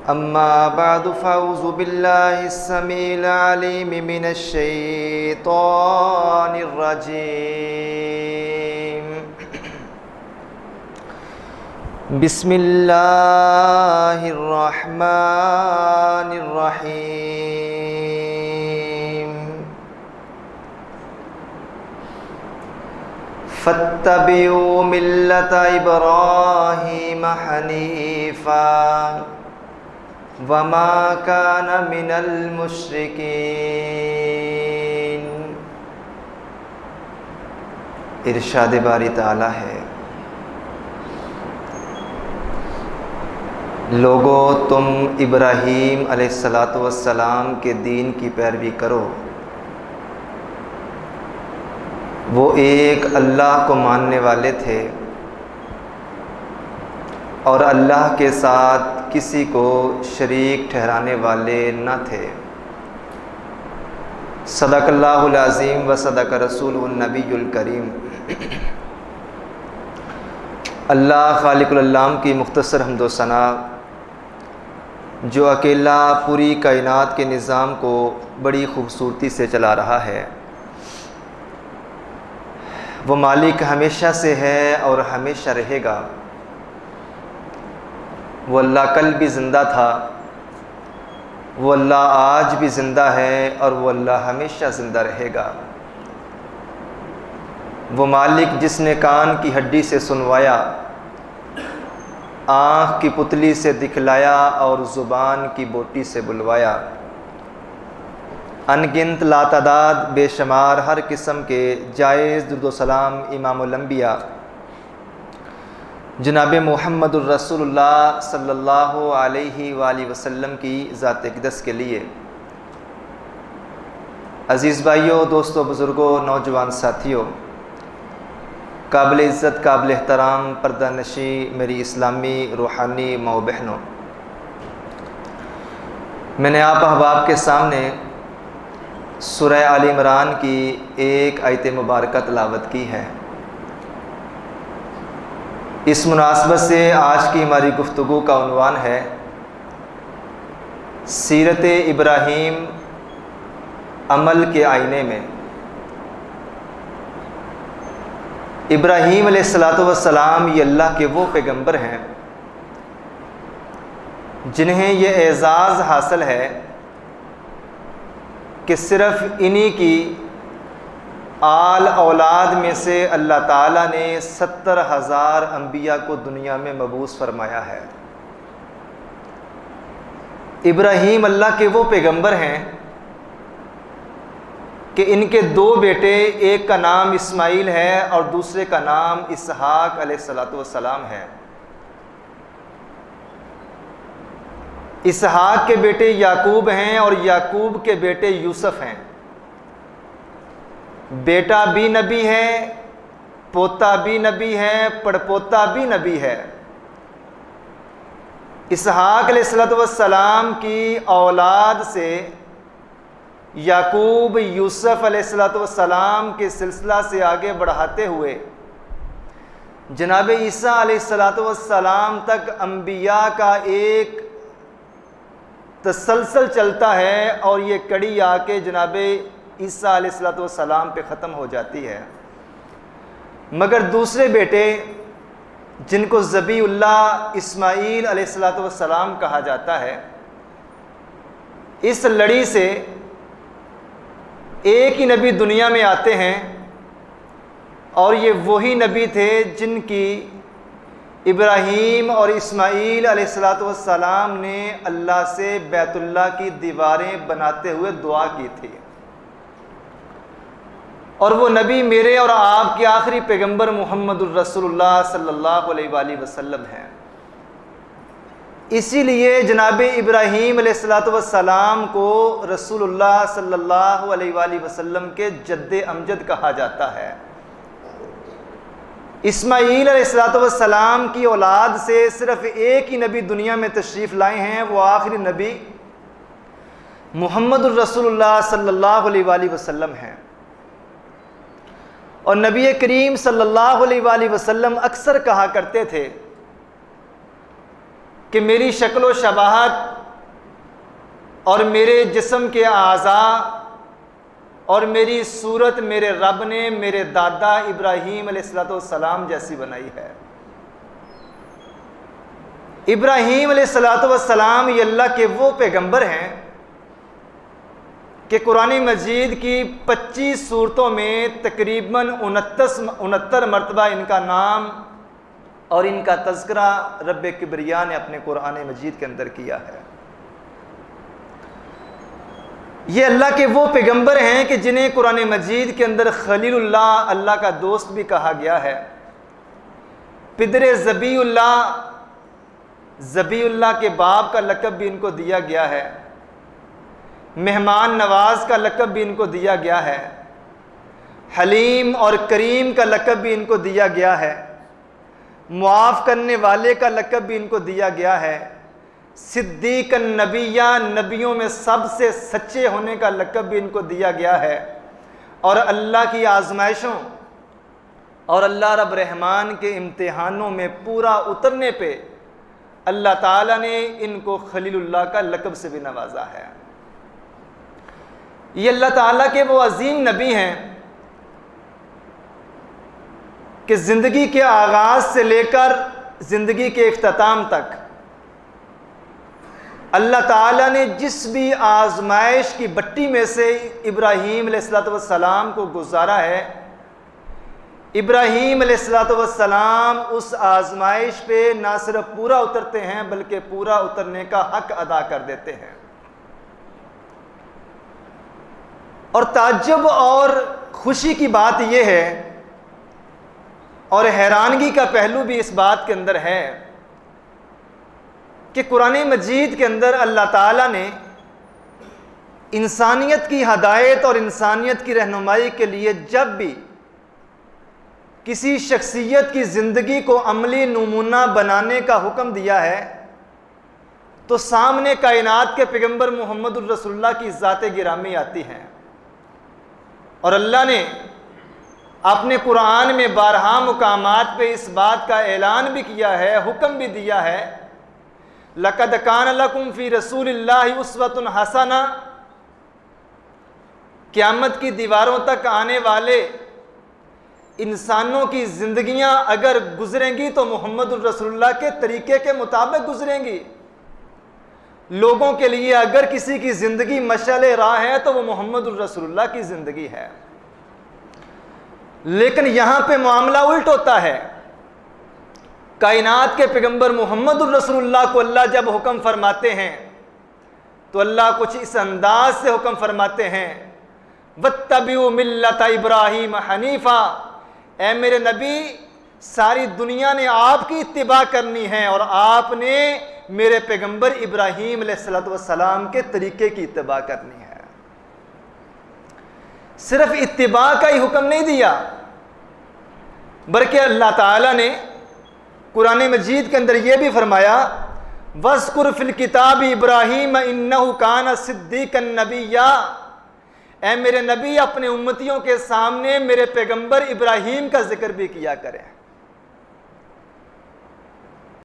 أما بعد فأعوذ بالله السميع العليم من الشيطان الرجيم. بسم الله الرحمن الرحيم. فاتبعوا ملة إبراهيم حنيفا وما كان من المشرکین. ارشاد باری تعالی ہے، لوگو تم ابراہیم علیہ السلام کے دین کی پیروی کرو. وہ ایک اللہ کو ماننے والے تھے اور اللہ کے ساتھ کسی کو شریک ٹھہرانے والے نہ تھے. صدق اللہ العظیم و صدق رسول النبی الکریم. اللہ خالق العالم کی مختصر حمد و ثنا، جو اکیلا پوری کائنات کے نظام کو بڑی خوبصورتی سے چلا رہا ہے. وہ مالک ہمیشہ سے ہے اور ہمیشہ رہے گا. وہ اللہ کل بھی زندہ تھا، وہ اللہ آج بھی زندہ ہے اور وہ اللہ ہمیشہ زندہ رہے گا. وہ مالک جس نے کان کی ہڈی سے سنوایا، آنکھ کی پتلی سے دکھلایا اور زبان کی بوٹی سے بلوایا. انگنت لاتعداد بے شمار ہر قسم کے جائز درود و سلام امام الانبیاء جناب محمد الرسول اللہ صلی اللہ علیہ وآلہ وسلم کی ذات اقدس کے لیے. عزیز بھائیوں، دوستوں، بزرگوں، نوجوان ساتھیوں، قابل عزت، قابل احترام پردہ نشیں میری اسلامی روحانی ماؤ بہنوں، میں نے آپ احباب کے سامنے سورہ آل عمران کی ایک آیت مبارکہ تلاوت کی ہے. اس مناسبت سے آج کی ہماری گفتگو کا عنوان ہے سیرت ابراہیم عمل کے آئینے میں. ابراہیم علیہ السلام یہ اللہ کے وہ پیغمبر ہیں جنہیں یہ اعزاز حاصل ہے کہ صرف انہی کی آل اولاد میں سے اللہ تعالیٰ نے 70,000 انبیاء کو دنیا میں مبعوث فرمایا ہے. ابراہیم اللہ کے وہ پیغمبر ہیں کہ ان کے 2 بیٹے، ایک کا نام اسماعیل ہے اور دوسرے کا نام اسحاق علیہ السلام ہے. اسحاق کے بیٹے یعقوب ہیں اور یعقوب کے بیٹے یوسف ہیں. بیٹا بھی نبی ہے، پوتا بھی نبی ہے، پڑپوتا بھی نبی ہے. اسحاق علیہ السلام کی اولاد سے یعقوب یوسف علیہ السلام کے سلسلہ سے آگے بڑھاتے ہوئے جناب عیسیٰ علیہ السلام تک انبیاء کا ایک تسلسل چلتا ہے اور یہ کڑی آ کے جناب عیسیٰ علیہ السلام پہ ختم ہو جاتی ہے. مگر دوسرے بیٹے جن کو ذبیح اللہ اسماعیل علیہ السلام کہا جاتا ہے، اس لڑی سے ایک ہی نبی دنیا میں آتے ہیں اور یہ وہی نبی تھے جن کی ابراہیم اور اسماعیل علیہ السلام نے اللہ سے بیت اللہ کی دیواریں بناتے ہوئے دعا کی تھی. اور وہ نبی میرے اور آپ کے آخری پیغمبر محمد الرسول اللہ صلی اللہ علیہ وآلہ وسلم ہیں. اسی لیے جناب ابراہیم علیہ السلام کو رسول اللہ صلی اللہ علیہ وآلہ وسلم کے جد امجد کہا جاتا ہے. اسماعیل علیہ السلام کی اولاد سے صرف ایک ہی نبی دنیا میں تشریف لائے ہیں، وہ آخری نبی محمد الرسول اللہ صلی اللہ علیہ وآلہ وسلم ہیں. اور نبی کریم صلی اللہ علیہ وآلہ وسلم اکثر کہا کرتے تھے کہ میری شکل و شباہت اور میرے جسم کے اعضاء اور میری صورت میرے رب نے میرے دادا ابراہیم علیہ السلام جیسی بنائی ہے۔ ابراہیم علیہ السلام یہ اللہ کے وہ پیغمبر ہیں کہ قرآن مجید کی 25 صورتوں میں تقریباً 69 مرتبہ ان کا نام اور ان کا تذکرہ رب کبریا نے اپنے قرآن مجید کے اندر کیا ہے۔ یہ اللہ کے وہ پیغمبر ہیں کہ جنہیں قرآن مجید کے اندر خلیل اللہ، اللہ کا دوست بھی کہا گیا ہے۔ پدر ذبی اللہ کے باپ کا لقب بھی ان کو دیا گیا ہے۔ مہمان نواز کا لقب بھی ان کو دیا گیا ہے۔ حلیم اور کریم کا لقب بھی ان کو دیا گیا ہے۔ معاف کرنے والے کا لقب بھی ان کو دیا گیا ہے۔ صدیق النبیہ، نبیوں میں سب سے سچے ہونے کا لقب بھی ان کو دیا گیا ہے۔ اور اللہ کی آزمائشوں اور اللہ رب رحمان کے امتحانوں میں پورا اترنے پہ اللہ تعالیٰ نے ان کو خلیل اللہ کا لقب سے بھی نوازا ہے۔ یہ اللہ تعالیٰ کے وہ عظیم نبی ہیں کہ زندگی کے آغاز سے لے کر زندگی کے اختتام تک اللہ تعالیٰ نے جس بھی آزمائش کی بٹی میں سے ابراہیم علیہ السلام کو گزارا ہے، ابراہیم علیہ السلام اس آزمائش پہ نہ صرف پورا اترتے ہیں بلکہ پورا اترنے کا حق ادا کر دیتے ہیں۔ اور تعجب اور خوشی کی بات یہ ہے اور حیرانگی کا پہلو بھی اس بات کے اندر ہے کہ قرآن مجید کے اندر اللہ تعالیٰ نے انسانیت کی ہدایت اور انسانیت کی رہنمائی کے لیے جب بھی کسی شخصیت کی زندگی کو عملی نمونہ بنانے کا حکم دیا ہے تو سامنے کائنات کے پیغمبر محمد الرسول اللہ کی ذات گرامی آتی ہے۔ اور اللہ نے اپنے قرآن میں بارہا مقامات پہ اس بات کا اعلان بھی کیا ہے، حکم بھی دیا ہے، لَقَدْ كَانَ لَكُمْ فِي رَسُولِ اللَّهِ أُسْوَةٌ حَسَنَةٌ۔ قیامت کی دیواروں تک آنے والے انسانوں کی زندگیاں اگر گزریں گی تو محمد الرسول اللہ کے طریقے کے مطابق گزریں گی۔ لوگوں کے لیے اگر کسی کی زندگی مشعل راہ ہے تو وہ محمد الرسول اللہ کی زندگی ہے۔ لیکن یہاں پہ معاملہ الٹ ہوتا ہے۔ کائنات کے پیغمبر محمد الرسول اللہ کو اللہ جب حکم فرماتے ہیں تو اللہ کچھ اس انداز سے حکم فرماتے ہیں، وَاتَّبِعُوا مِلَّةَ إِبْرَاهِيمَ حَنِيفًا، اے میرے نبی ساری دنیا نے آپ کی اتباع کرنی ہے اور آپ نے میرے پیغمبر ابراہیم علیہ السلام کے طریقے کی اتباع کرنی ہے۔ صرف اتباع کا ہی حکم نہیں دیا بلکہ اللہ تعالیٰ نے قرآن مجید کے اندر یہ بھی فرمایا، وَاذْكُرْ فِي الْكِتَابِ إِبْرَاهِيمَ إِنَّهُ كَانَ صِدِّيقًا نَبِيًّا، اے میرے نبی اپنے امتیوں کے سامنے میرے پیغمبر ابراہیم کا ذکر بھی کیا کریں۔